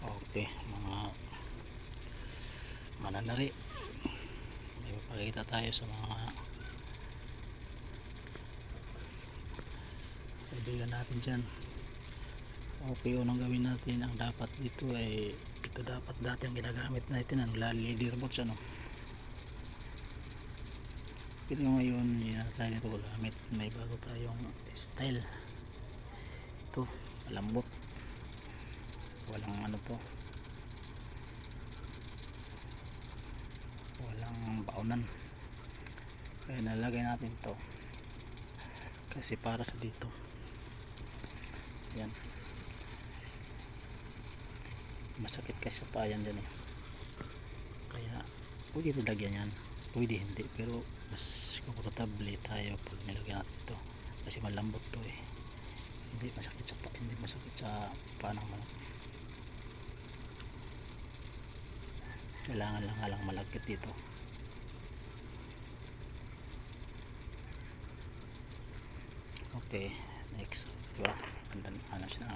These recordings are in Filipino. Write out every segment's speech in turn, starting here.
Okay, mga mananari, may papakita tayo sa mga kaibigan natin dyan. Okay, unang gawin natin, ang dapat dito ay ito dapat dati ang ginagamit natin, ang leader boats ano. Pero ngayon hindi na tayo nito gamit, may bago tayong style. Ito malambot, walang ano to, walang baonan, kaya nalagay natin to kasi para sa dito. Yan, masakit kasi sa payan dyan eh, kaya pwede ito lagyan yan, pwede hindi, pero mas komportable tayo pag nilagyan natin ito kasi malambot to eh, hindi masakit sa paa ng manok. Kailangan lang halang malagkit dito. Okay, next, diba? Ano siya,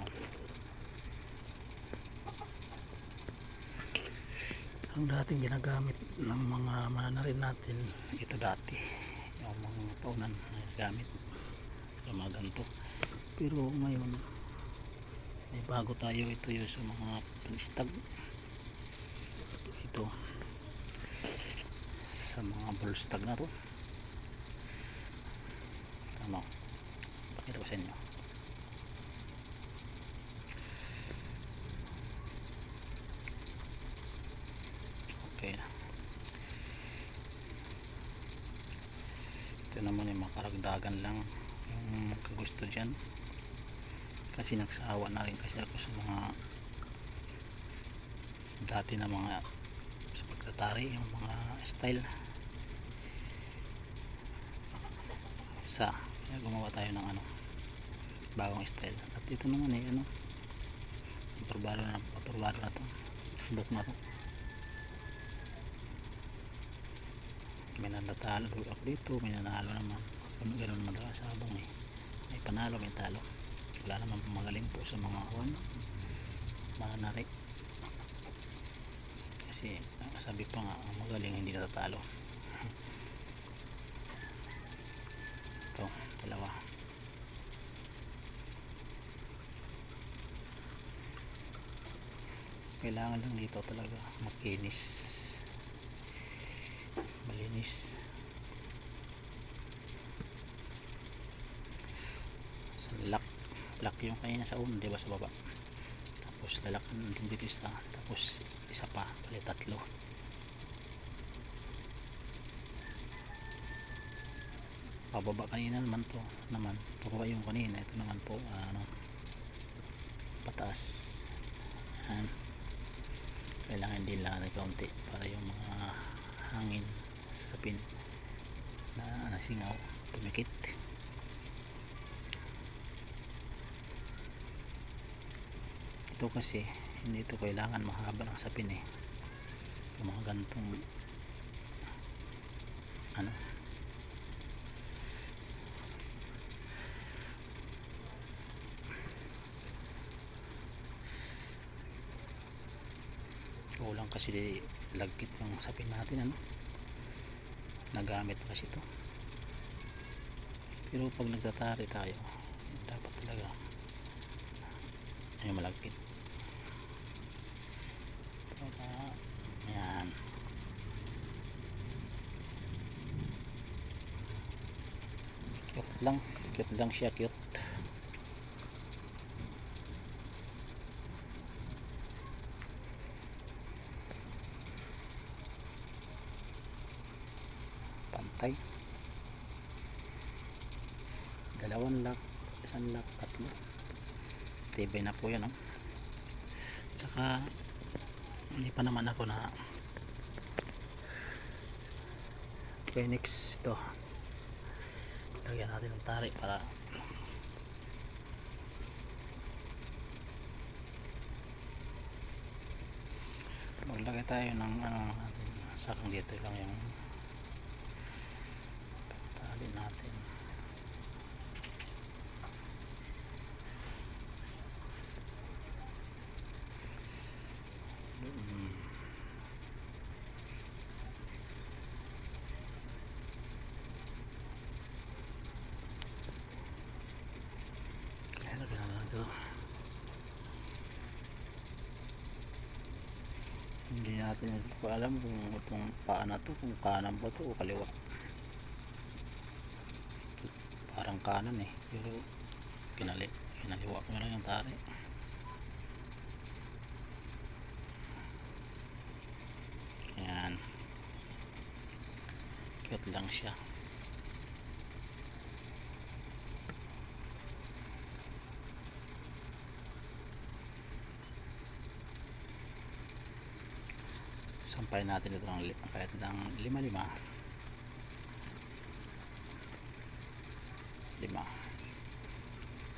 ang dating ginagamit ng mga mananarin natin, ito dati yung mga paunan na ginagamit yung mga ganito. Pero ngayon may bago tayo, ito yung sa mga panstag, ito sa mga bullstag na to. Ano, pakita ko sa inyo. Okay na. Ito naman yung makaragdagan lang yung kagusto dyan, kasi nagsawa na rin kasi ako sa mga dati na mga sa pagtatari, yung mga style sa kaya gumawa tayo ng ano, bagong style. At ito naman eh ano, aparbado na to, subok na to. May nanatalo ako dito, may nanalo naman, ganun naman talaga sa abong eh, may panalo may talo. Wala naman magaling po sa mga mananari, kasi sabi pa nga ang magaling hindi natatalo. Ito dalawa, kailangan lang dito talaga makinis, malinis. So, lock yung kanina sa uno, diba, sa baba, tapos lalakan din dito isa, tapos isa pa, palit tatlo. Pababa kanina naman to, pababa yung kanina, ito naman po ano, pataas. Yan, kailangan din lang na kaunti para yung mga hangin sa pin na nasingaw tumikit. Ito kasi hindi ito kailangan mahaba ng sapin eh, yung mga gantong ano, kulang kasi lagkit yung sapin natin ano, nagamit kasi ito. Pero pag nagtatari tayo dapat talaga ay malagkit. Yan, cute lang siya, cute. Pantay, dalawang lock, isang lock, tatlo, tibay na po yan oh. Tsaka hindi pa naman ako na okay, next ito, lagyan natin ng tari para maglagay tayo ng ano natin, sakang dito lang yung tali natin. Hindi natin ko alam kung itong paa na to kung kanan ba to o kaliwa. Parang kanan eh, pero kinaliwa ko na lang yung tari. Ayan, cute lang siya. Sampay natin ito ng kahit ng lima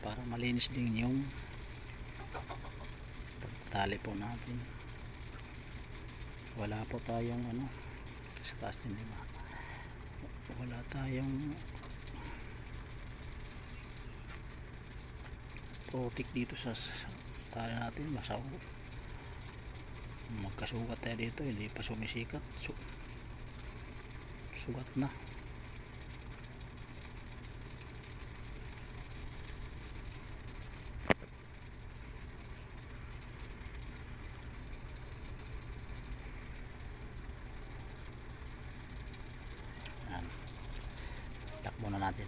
para malinis din yung pagtali po natin. Wala po tayong ano sa taas din 5, wala tayong putik dito sa tali natin. Masaw magkasugat tayo dito, hindi pa sumisikat, sugat na. Ayan, takbo na natin.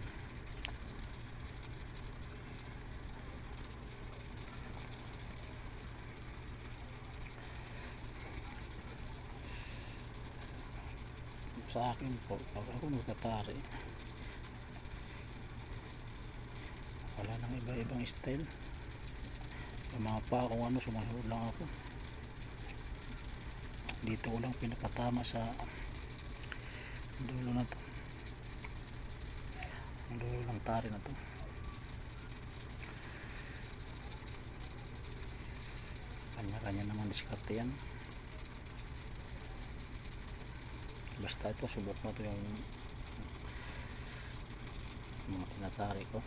Sa akin po, pag ako nagtatari, wala nang iba-ibang style. Yung mga pa kung ano, sumasunod lang ako. Dito ko lang pinapatama sa dulo na to, ang dulo ng tari na to. Kanya-kanya naman diskarte yan. Basta ito, subok na to yung mga tinatari ko.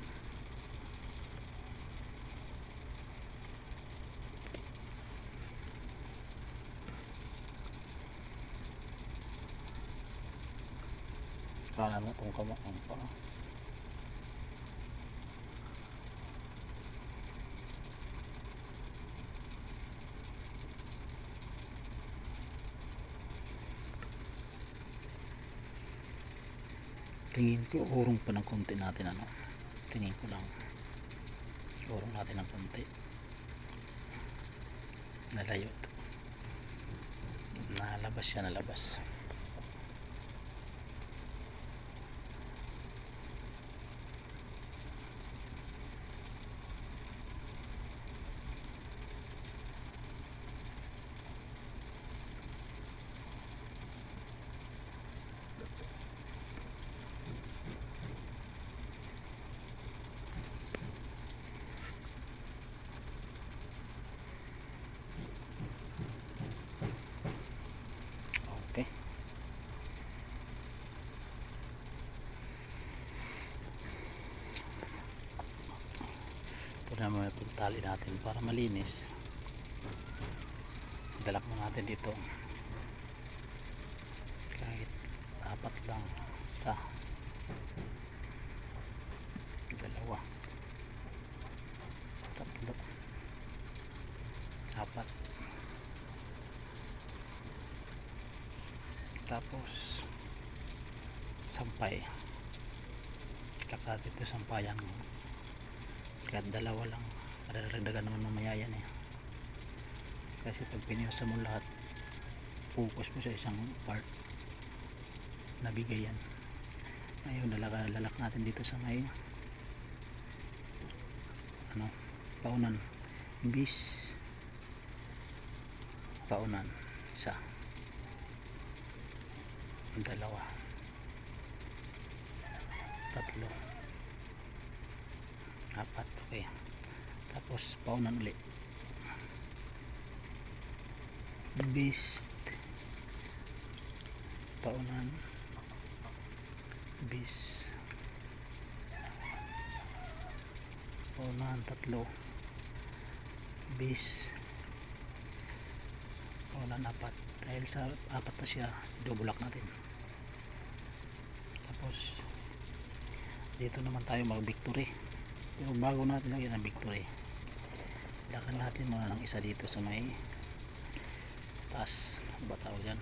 Kala mo kung kamakang pa. Tingin ko urong pa ng konti natin, ano, tingin ko lang urong natin ng konti. Nalayo ito, nalabas siya, nalabas. Okay, ito naman yung pagtali natin para malinis. Dalak mo natin dito kahit 4 lang, 1, 2, 3, 4, tapos sampay. Kakati ito sampayan mo kahit 2 lang, madadagdagan naman mamaya yan eh, kasi pag pinirsa mo lahat, focus mo sa isang part, nabigay yan. Ngayon lalak natin dito sa may ano, paunan, bis paunan, 1, 2, 3, 4. Okay, tapos paunan ulit, bis, paunan, bis, paunan, 3, bis, paunan, 4. Dahil sa 4 na siya, double lock natin. Tapos dito naman tayo mag victory, pero bago natin lagyan ng victory, lakan natin muna ng isa dito sa may taas, ano ba tawag dyan,